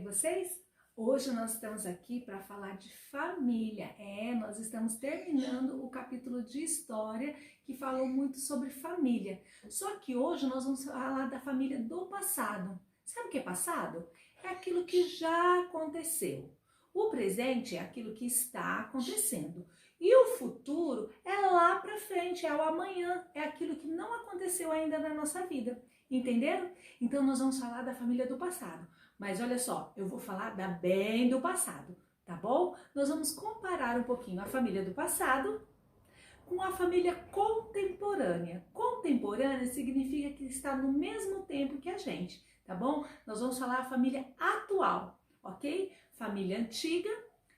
vocês? Hoje nós estamos aqui para falar de família. Nós estamos terminando o capítulo de história que falou muito sobre família. Só que hoje nós vamos falar da família do passado. Sabe o que é passado? É aquilo que já aconteceu. O presente é aquilo que está acontecendo. E o futuro é lá para frente, é o amanhã, é aquilo que não aconteceu ainda na nossa vida. Entenderam? Então nós vamos falar da família do passado. Mas olha só, eu vou falar bem do passado, tá bom? Nós vamos comparar um pouquinho a família do passado com a família contemporânea. Contemporânea significa que está no mesmo tempo que a gente, tá bom? Nós vamos falar a família atual, ok? Família antiga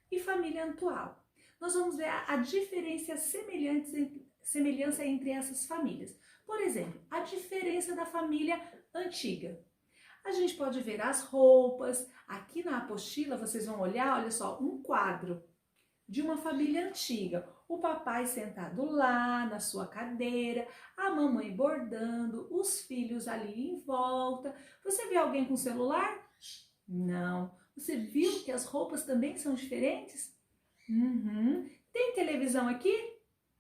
e família atual. Nós vamos ver a diferença e semelhança entre essas famílias. Por exemplo, a diferença da família antiga. A gente pode ver as roupas. Aqui na apostila vocês vão olhar, olha só, um quadro de uma família antiga. O papai sentado lá na sua cadeira, a mamãe bordando, os filhos ali em volta. Você vê alguém com celular? Não. Você viu que as roupas também são diferentes? Tem televisão aqui?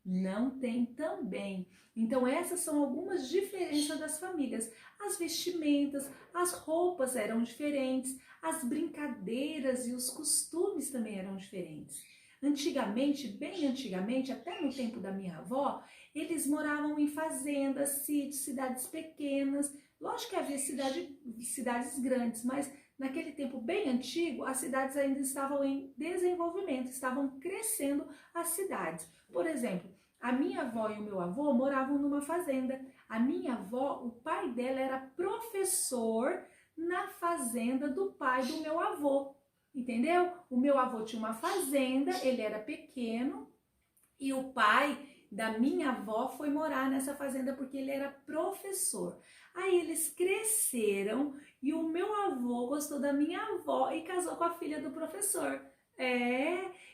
Não tem também. Então essas são algumas diferenças das famílias. As vestimentas, as roupas eram diferentes, as brincadeiras e os costumes também eram diferentes. Antigamente, bem antigamente, até no tempo da minha avó, eles moravam em fazendas, sítios, cidades pequenas. Lógico que havia cidades grandes, mas naquele tempo bem antigo, as cidades ainda estavam em desenvolvimento, estavam crescendo as cidades. Por exemplo, a minha avó e o meu avô moravam numa fazenda. A minha avó, o pai dela era professor na fazenda do pai do meu avô, entendeu? O meu avô tinha uma fazenda, ele era pequeno e o pai da minha avó foi morar nessa fazenda porque ele era professor. Aí eles cresceram e o meu avô gostou da minha avó e casou com a filha do professor.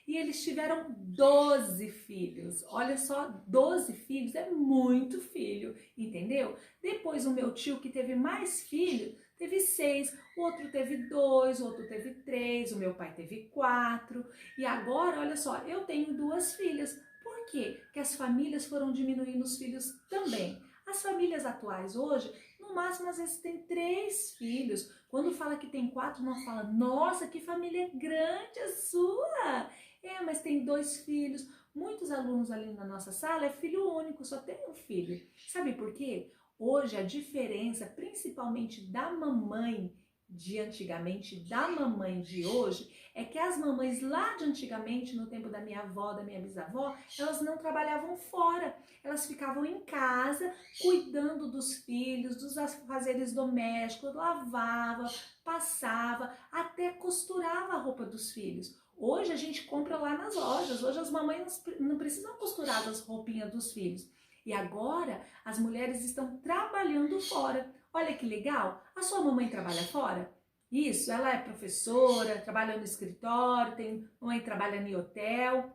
E eles tiveram 12 filhos. Olha só, 12 filhos é muito filho, entendeu? Depois o meu tio, que teve mais filho, teve 6, o outro teve 2, o outro teve 3, o meu pai teve 4. E agora, olha só, eu tenho 2 filhas. Por quê? Porque as famílias foram diminuindo os filhos também. As famílias atuais hoje, no máximo, às vezes tem 3 filhos. Quando fala que tem 4, não fala, nossa, que família grande a sua! Mas tem 2 filhos. Muitos alunos ali na nossa sala é filho único, só tem um filho. Sabe por quê? Hoje a diferença, principalmente da mamãe de antigamente, da mamãe de hoje, é que as mamães lá de antigamente, no tempo da minha avó, da minha bisavó, elas não trabalhavam fora, elas ficavam em casa, cuidando dos filhos, dos afazeres domésticos, lavava, passava, até costurava a roupa dos filhos. Hoje a gente compra lá nas lojas, hoje as mamães não precisam costurar as roupinhas dos filhos. E agora as mulheres estão trabalhando fora. Olha que legal! A sua mamãe trabalha fora? Isso, ela é professora, trabalha no escritório, tem mãe que trabalha em hotel.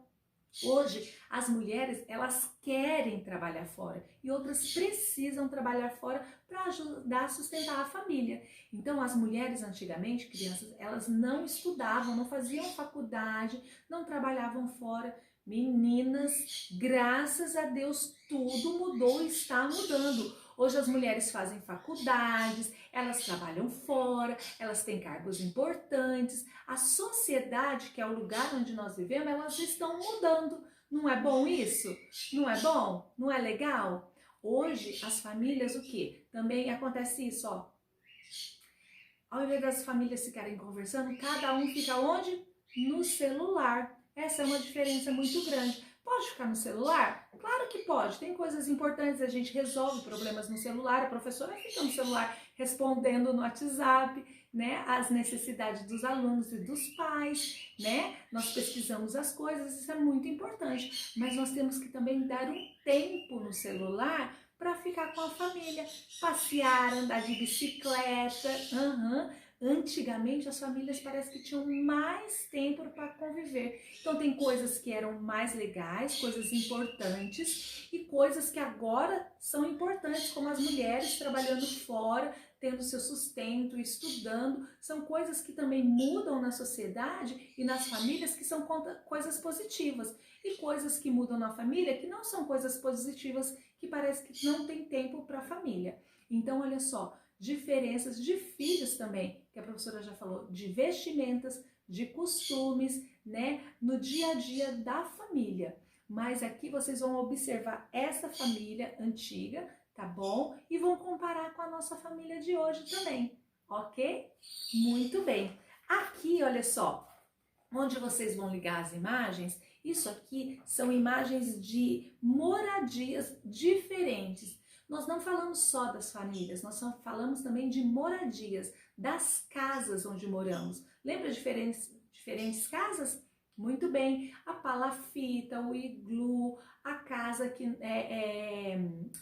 Hoje, as mulheres, elas querem trabalhar fora e outras precisam trabalhar fora para ajudar a sustentar a família. Então, as mulheres antigamente, crianças, elas não estudavam, não faziam faculdade, não trabalhavam fora. Meninas, graças a Deus, tudo mudou e está mudando. Hoje as mulheres fazem faculdades, elas trabalham fora, elas têm cargos importantes. A sociedade, que é o lugar onde nós vivemos, elas estão mudando. Não é bom isso? Não é bom? Não é legal? Hoje as famílias, o quê? Também acontece isso, ó. Ao invés das famílias ficarem conversando, cada um fica onde? No celular. Essa é uma diferença muito grande. Pode ficar no celular? Claro que pode. Tem coisas importantes, a gente resolve problemas no celular, a professora fica no celular respondendo no WhatsApp, né, as necessidades dos alunos e dos pais, né? Nós pesquisamos as coisas, isso é muito importante. Mas nós temos que também dar um tempo no celular para ficar com a família, passear, andar de bicicleta. Antigamente as famílias parece que tinham mais tempo para conviver. Então tem coisas que eram mais legais, coisas importantes e coisas que agora são importantes, como as mulheres trabalhando fora, tendo seu sustento, estudando. São coisas que também mudam na sociedade e nas famílias, que são coisas positivas. E coisas que mudam na família que não são coisas positivas, que parece que não tem tempo para a família. Então, olha só, diferenças de filhos também, que a professora já falou, de vestimentas, de costumes, né, no dia a dia da família. Mas aqui vocês vão observar essa família antiga, tá bom? E vão comparar com a nossa família de hoje também, ok? Muito bem. Aqui, olha só, onde vocês vão ligar as imagens, isso aqui são imagens de moradias diferentes. Nós não falamos só das famílias, nós falamos também de moradias, das casas onde moramos. Lembra diferentes casas? Muito bem, a palafita, o iglu, a casa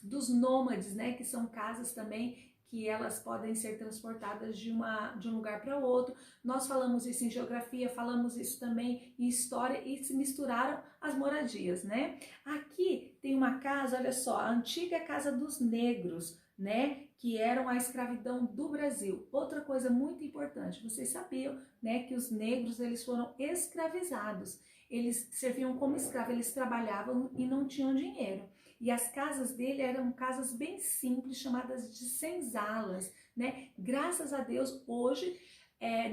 dos nômades, né? Que são casas também que elas podem ser transportadas de um lugar para outro. Nós falamos isso em geografia, falamos isso também em história e se misturaram as moradias, né? Aqui tem uma casa, olha só, a antiga casa dos negros, né? Que eram a escravidão do Brasil. Outra coisa muito importante, vocês sabiam, né? Que os negros, eles foram escravizados. Eles serviam como escravos, eles trabalhavam e não tinham dinheiro. E as casas dele eram casas bem simples, chamadas de senzalas, né? Graças a Deus, hoje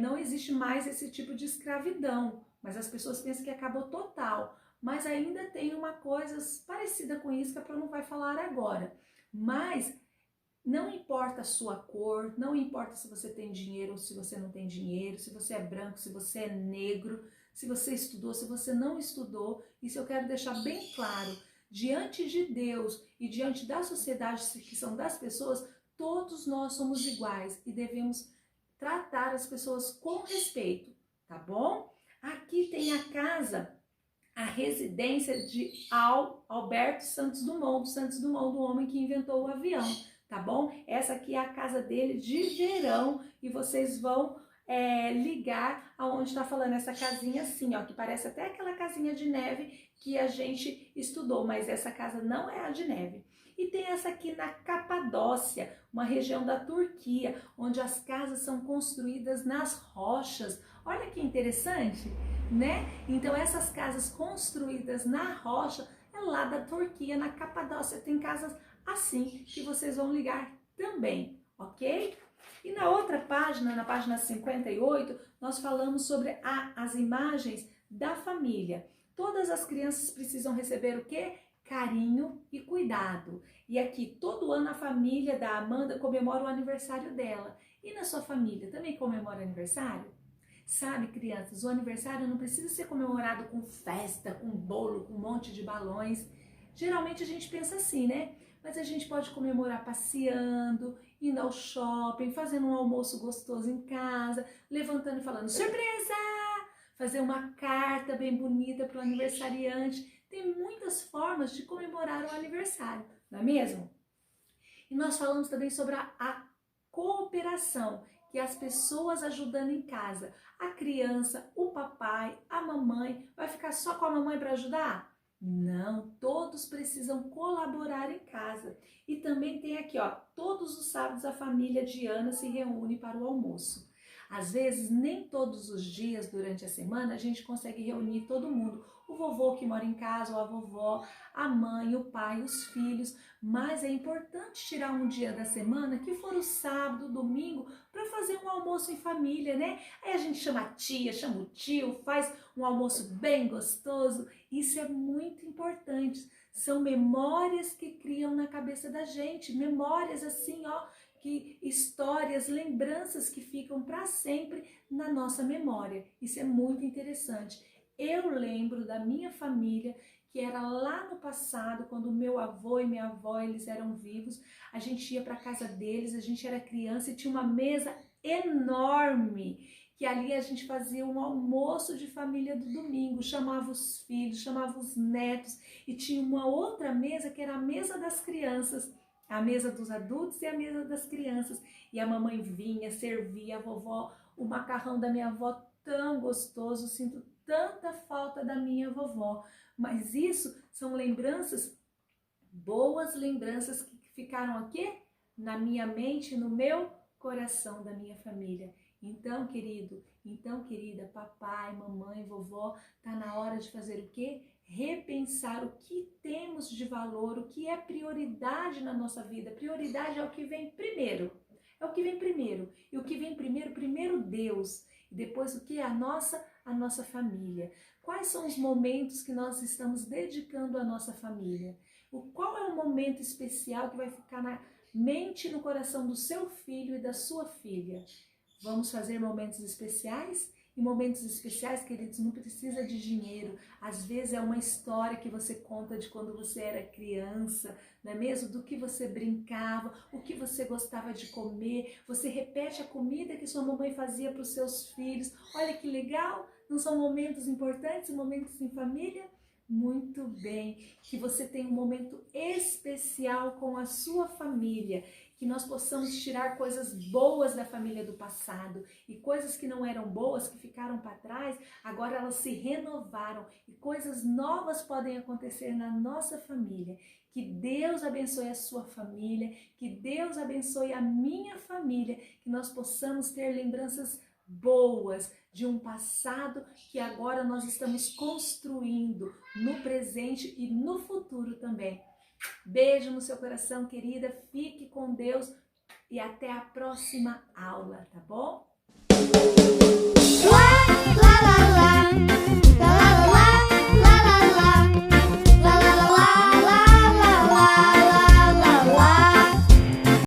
não existe mais esse tipo de escravidão, mas as pessoas pensam que acabou total. Mas ainda tem uma coisa parecida com isso que a Pro não vai falar agora. Mas não importa a sua cor, não importa se você tem dinheiro ou se você não tem dinheiro, se você é branco, se você é negro, se você estudou, se você não estudou. Isso eu quero deixar bem claro. Diante de Deus e diante da sociedade, que são das pessoas, todos nós somos iguais e devemos tratar as pessoas com respeito, tá bom? Aqui tem a casa, a residência de Alberto Santos Dumont, do homem que inventou o avião, tá bom? Essa aqui é a casa dele de verão e vocês vão ligar aonde está falando essa casinha assim, ó, que parece até aquela casinha de neve que a gente estudou, mas essa casa não é a de neve. E tem essa aqui na Capadócia, uma região da Turquia, onde as casas são construídas nas rochas. Olha que interessante, né? Então essas casas construídas na rocha é lá da Turquia, na Capadócia. Tem casas assim que vocês vão ligar também, ok? E na outra página, na página 58, nós falamos sobre as imagens da família. Todas as crianças precisam receber o quê? Carinho e cuidado. E aqui, todo ano a família da Amanda comemora o aniversário dela. E na sua família, também comemora aniversário? Sabe, crianças, o aniversário não precisa ser comemorado com festa, com bolo, com um monte de balões. Geralmente a gente pensa assim, né? Mas a gente pode comemorar passeando, indo ao shopping, fazendo um almoço gostoso em casa, levantando e falando surpresa! Fazer uma carta bem bonita para o aniversariante. Tem muitas formas de comemorar o aniversário, não é mesmo? E nós falamos também sobre a cooperação, que é as pessoas ajudando em casa. A criança, o papai, a mamãe, vai ficar só com a mamãe para ajudar? Não, todos precisam colaborar em casa. E também tem aqui, ó, todos os sábados a família de Ana se reúne para o almoço. Às vezes, nem todos os dias durante a semana a gente consegue reunir todo mundo. O vovô que mora em casa, ou a vovó, a mãe, o pai, os filhos. Mas é importante tirar um dia da semana, que for o sábado, o domingo, para fazer um almoço em família, né? Aí a gente chama a tia, chama o tio, faz um almoço bem gostoso. Isso é muito importante. São memórias que criam na cabeça da gente. Memórias assim, ó, que histórias, lembranças que ficam para sempre na nossa memória. Isso é muito interessante. Eu lembro da minha família, que era lá no passado, quando meu avô e minha avó, eles eram vivos, a gente ia para a casa deles, a gente era criança e tinha uma mesa enorme, que ali a gente fazia um almoço de família do domingo, chamava os filhos, chamava os netos, e tinha uma outra mesa que era a mesa das crianças, a mesa dos adultos e a mesa das crianças. E a mamãe vinha, servia a vovó, o macarrão da minha avó tão gostoso, sinto tanta falta da minha vovó. Mas isso são lembranças, boas lembranças que ficaram aqui na minha mente, no meu coração da minha família. Então, querido, então, querida, papai, mamãe, vovó, tá na hora de fazer o quê? Repensar o que temos de valor, o que é prioridade na nossa vida. Prioridade é o que vem primeiro. É o que vem primeiro. E o que vem primeiro? Primeiro Deus. E depois o que? A nossa família. Quais são os momentos que nós estamos dedicando à nossa família? Qual é o momento especial que vai ficar na mente e no coração do seu filho e da sua filha? Vamos fazer momentos especiais? E momentos especiais, queridos, não precisa de dinheiro. Às vezes é uma história que você conta de quando você era criança, não é mesmo? Do que você brincava, o que você gostava de comer. Você repete a comida que sua mamãe fazia para os seus filhos. Olha que legal! Não são momentos importantes, momentos em família? Muito bem, que você tenha um momento especial com a sua família, que nós possamos tirar coisas boas da família do passado e coisas que não eram boas, que ficaram para trás, agora elas se renovaram e coisas novas podem acontecer na nossa família. Que Deus abençoe a sua família, que Deus abençoe a minha família, que nós possamos ter lembranças boas de um passado que agora nós estamos construindo no presente e no futuro também. Beijo no seu coração, querida. Fique com Deus e até a próxima aula, tá bom?